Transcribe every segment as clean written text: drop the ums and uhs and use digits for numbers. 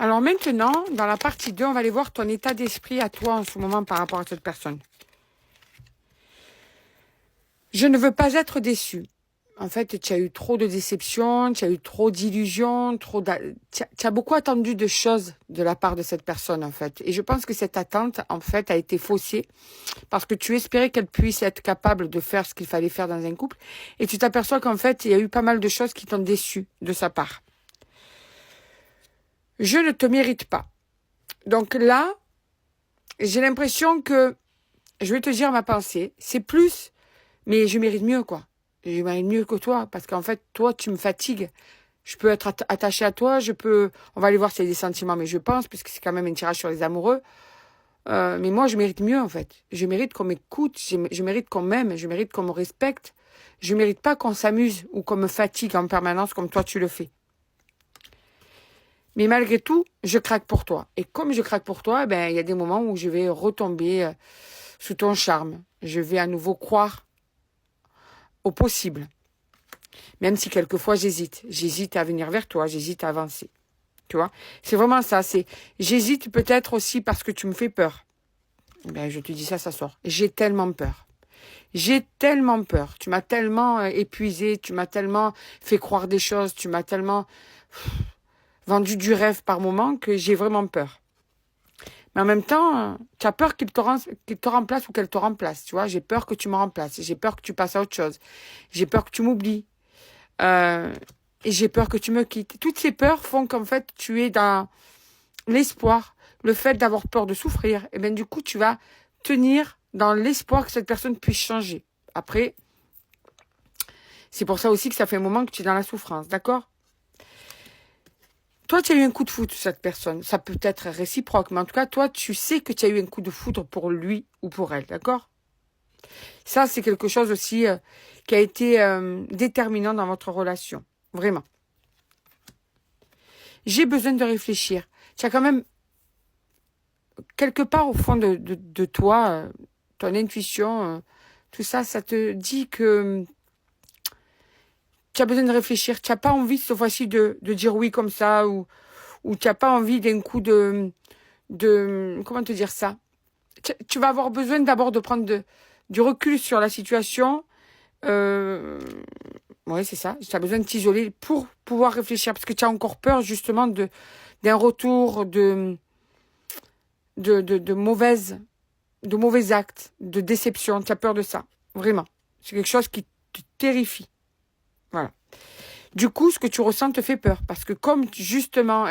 Alors maintenant, dans la partie 2, on va aller voir ton état d'esprit à toi en ce moment par rapport à cette personne. Je ne veux pas être déçu. En fait, tu as eu trop de déceptions, tu as eu trop d'illusions, tu as beaucoup attendu de choses de la part de cette personne, en fait. Et je pense que cette attente, en fait, a été faussée parce que tu espérais qu'elle puisse être capable de faire ce qu'il fallait faire dans un couple. Et tu t'aperçois qu'en fait, il y a eu pas mal de choses qui t'ont déçu de sa part. Je ne te mérite pas. Donc là, j'ai l'impression que, je vais te dire ma pensée, c'est plus, mais je mérite mieux, quoi. Je mérite mieux que toi, parce qu'en fait, toi, tu me fatigues. Je peux être attachée à toi, on va aller voir s'il y a des sentiments, mais je pense, puisque c'est quand même un tirage sur les amoureux, mais moi, je mérite mieux, en fait. Je mérite qu'on m'écoute, je mérite qu'on m'aime, je mérite qu'on me respecte. Je mérite pas qu'on s'amuse ou qu'on me fatigue en permanence comme toi, tu le fais. Mais malgré tout, je craque pour toi. Et comme je craque pour toi, il y a des moments où je vais retomber sous ton charme. Je vais à nouveau croire au possible. Même si quelquefois j'hésite. J'hésite à venir vers toi, j'hésite à avancer. Tu vois? C'est vraiment ça. J'hésite peut-être aussi parce que tu me fais peur. Je te dis ça, ça sort. J'ai tellement peur. J'ai tellement peur. Tu m'as tellement épuisé, tu m'as tellement fait croire des choses, tu m'as tellement vendu du rêve par moment que j'ai vraiment peur. Mais en même temps, tu as peur qu'il te remplace ou qu'elle te remplace. Tu vois, j'ai peur que tu me remplaces. J'ai peur que tu passes à autre chose. J'ai peur que tu m'oublies. Et j'ai peur que tu me quittes. Toutes ces peurs font qu'en fait, tu es dans l'espoir, le fait d'avoir peur de souffrir. Et bien du coup, tu vas tenir dans l'espoir que cette personne puisse changer. Après, c'est pour ça aussi que ça fait un moment que tu es dans la souffrance, d'accord? Toi, tu as eu un coup de foudre sur cette personne. Ça peut être réciproque, mais en tout cas, toi, tu sais que tu as eu un coup de foudre pour lui ou pour elle, d'accord? Ça, c'est quelque chose aussi qui a été déterminant dans votre relation. Vraiment. J'ai besoin de réfléchir. Tu as quand même, quelque part au fond de toi, ton intuition, tout ça, ça te dit que tu as besoin de réfléchir. Tu n'as pas envie, cette fois-ci, de dire oui comme ça, ou tu n'as pas envie d'un coup de comment te dire ça? Tu vas avoir besoin d'abord de prendre du recul sur la situation. Oui, c'est ça. Tu as besoin de t'isoler pour pouvoir réfléchir, parce que tu as encore peur, justement, d'un retour de mauvais actes, de déception. Tu as peur de ça. Vraiment. C'est quelque chose qui te terrifie. Voilà. Du coup, ce que tu ressens te fait peur. Parce que comme, justement,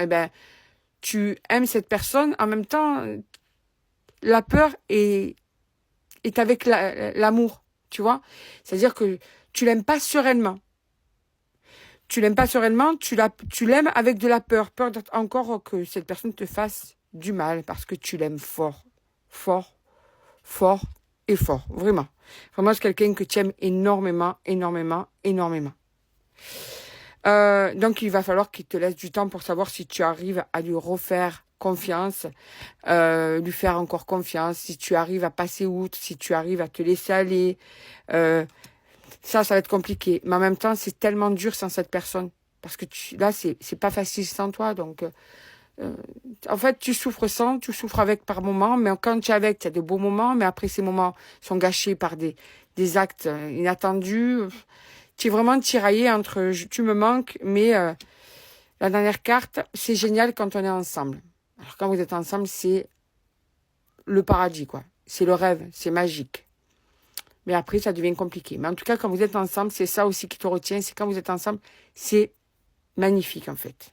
tu aimes cette personne, en même temps, la peur est avec l'amour. Tu vois? C'est-à-dire que tu l'aimes pas sereinement. Tu l'aimes pas sereinement, tu l'aimes avec de la peur. Peur encore que cette personne te fasse du mal parce que tu l'aimes fort. Fort, fort et fort. Vraiment. Vraiment, c'est quelqu'un que tu aimes énormément, énormément, énormément. Donc, il va falloir qu'il te laisse du temps pour savoir si tu arrives à lui refaire confiance, lui faire encore confiance, si tu arrives à passer outre, si tu arrives à te laisser aller. Ça va être compliqué. Mais en même temps, c'est tellement dur sans cette personne. Parce que là, c'est pas facile sans toi. Donc, en fait, tu souffres sans, tu souffres avec par moments. Mais quand tu es avec, tu as de beaux moments. Mais après, ces moments sont gâchés par des actes inattendus. Tu es vraiment tiraillé entre tu me manques, mais la dernière carte, c'est génial quand on est ensemble. Alors, quand vous êtes ensemble, c'est le paradis, quoi. C'est le rêve, c'est magique. Mais après, ça devient compliqué. Mais en tout cas, quand vous êtes ensemble, c'est ça aussi qui te retient. C'est quand vous êtes ensemble, c'est magnifique, en fait.